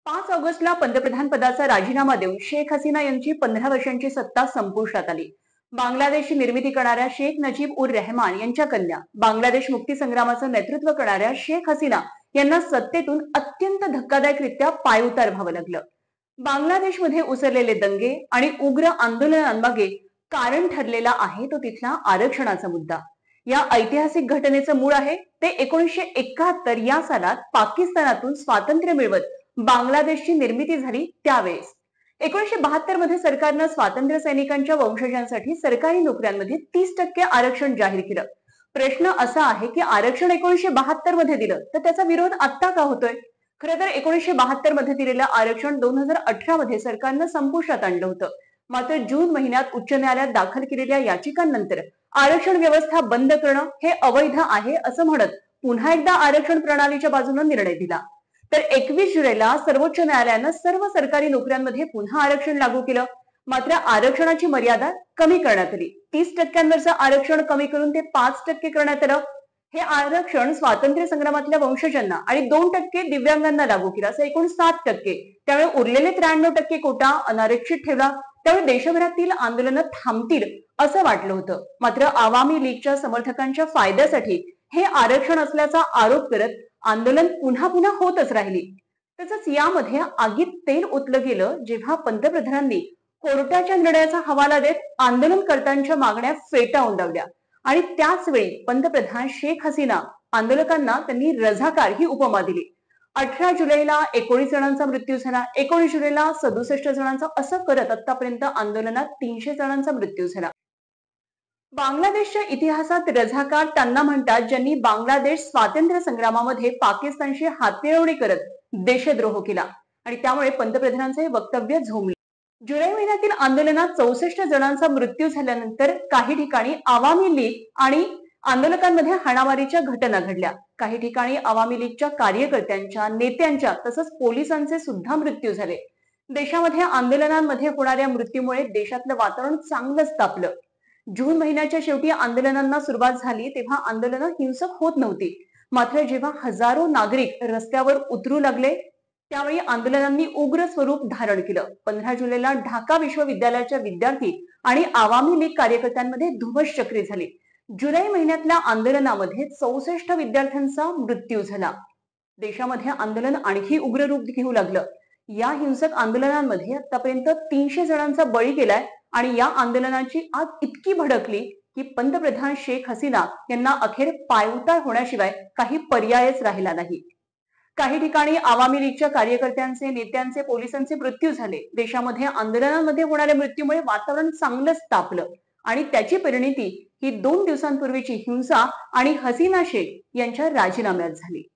5 ऑगस्टला पंतप्रधान पदाचा राजीनामा देऊन शेख हसीना यांची 15 वर्षांची सत्ता संपुष्टात आली. बांगलादेशची निर्मिती करणाऱ्या शेख नजीब उर रहमान यांच्या कन्या, बांगलादेश मुक्ती संग्रामाचं नेतृत्व करणाऱ्या शेख हसीना यांना सत्तेतून अत्यंत धक्कादायकरित्या पायउतार व्हावं लागलं. बांगलादेशमध्ये उसळलेले दंगे आणि उग्र आंदोलनांमागे कारण ठरलेला आहे तो तिथला आरक्षणाचा मुद्दा. या ऐतिहासिक घटनेचं मूळ आहे ते 1971 या सालात पाकिस्तानातून स्वातंत्र्य मिळवत बांगलादेशची निर्मिती झाली त्यावेळेस. 1972 मध्ये सरकारनं स्वातंत्र्य सैनिकांच्या वंशजांसाठी सरकारी नोकऱ्यांमध्ये 30% आरक्षण जाहीर केलं. प्रश्न असा आहे की आरक्षण 1972 मध्ये दिलं तर त्याचा विरोध आता का होतोय? खरं तर 1972 मध्ये दिलेलं आरक्षण 2018 मध्ये सरकारनं संपुष्टात आणलं होतं. मात्र जून महिन्यात उच्च न्यायालयात दाखल केलेल्या याचिकांनंतर आरक्षण व्यवस्था बंद करणं हे अवैध आहे असं म्हणत पुन्हा एकदा आरक्षण प्रणालीच्या बाजूने निर्णय दिला. तर 21 जुलैला सर्वोच्च न्यायालयानं सर्व सरकारी नोकऱ्यांमध्ये पुन्हा आरक्षण लागू केलं. मात्र आरक्षणाची मर्यादा कमी करण्यात आली. 30%वरचं आरक्षण कमी करून ते 5% करण्यात आलं. हे आरक्षण स्वातंत्र्य संग्रामातल्या वंशजांना आणि 2% दिव्यांगांना लागू केलं, असं एकूण 7%. त्यामुळे उरलेले 93% कोटा अनारक्षित ठेवला. त्यामुळे देशभरातील आंदोलनं थांबतील असं वाटलं होतं. मात्र आवामी लीगच्या समर्थकांच्या फायद्यासाठी हे आरक्षण असल्याचा आरोप करत आंदोलन पुन्हा पुन्हा होतच राहिली. तसंच यामध्ये आगीत तेल ओतलं गेलं जेव्हा पंतप्रधानांनी कोर्टाच्या निर्णयाचा हवाला देत आंदोलनकर्त्यांच्या मागण्या फेटाळून लावल्या. आणि त्याच वेळी पंतप्रधान शेख हसीना आंदोलकांना त्यांनी रझाकार ही उपमा दिली. 18 जुलैला 19 जणांचा मृत्यू झाला, 19 जुलैला 67 जणांचा, असं करत आतापर्यंत आंदोलनात 300 जणांचा मृत्यू झाला. बांगलादेशच्या इतिहासात रझाकार त्यांना म्हणतात ज्यांनी बांगलादेश स्वातंत्र्य संग्रामामध्ये पाकिस्तानशी हातमिळवणी करत देशद्रोह केला. आणि त्यामुळे पंतप्रधानांचे हे वक्तव्य झोंबले. जुलै महिन्यातील आंदोलनात 64 जणांचा मृत्यू झाल्यानंतर काही ठिकाणी आवामी लीग आणि आंदोलकांमध्ये हाणामारीच्या घटना घडल्या. काही ठिकाणी आवामी लीगच्या कार्यकर्त्यांच्या, नेत्यांच्या तसंच पोलिसांचे सुद्धा मृत्यू झाले. देशामध्ये आंदोलनांमध्ये होणाऱ्या मृत्यूमुळे देशातलं वातावरण चांगलंच तापलं. जून महिन्याच्या शेवटी आंदोलनांना सुरुवात झाली तेव्हा आंदोलनं हिंसक होत नव्हती. मात्र जेव्हा हजारो नागरिक रस्त्यावर उतरू लागले त्यावेळी आंदोलनांनी उग्र स्वरूप धारण केलं. 15 जुलैला ढाका विश्वविद्यालयाच्या विद्यार्थी आणि आवामी लीग कार्यकर्त्यांमध्ये धुमश्चक्री झाली. जुलै महिन्यातल्या आंदोलनामध्ये 64 विद्यार्थ्यांचा मृत्यू झाला. देशामध्ये आंदोलन आणखी उग्र रूप घेऊ लागलं. या हिंसक आंदोलनांमध्ये आतापर्यंत 300 जणांचा बळी गेलाय. आणि या आंदोलनाची आग इतकी भडकली की पंतप्रधान शेख हसीना यांना अखेर पायउतार होण्याशिवाय काही पर्यायच राहिला नाही. काही ठिकाणी आवामी लीगच्या कार्यकर्त्यांचे, नेत्यांचे, पोलिसांचे मृत्यू झाले. देशामध्ये आंदोलनांमध्ये होणाऱ्या मृत्यूमुळे वातावरण चांगलंच तापलं. आणि त्याची परिणिती ही 2 दिवसांपूर्वीची हिंसा आणि हसीना शेख यांच्या राजीनाम्यात झाली.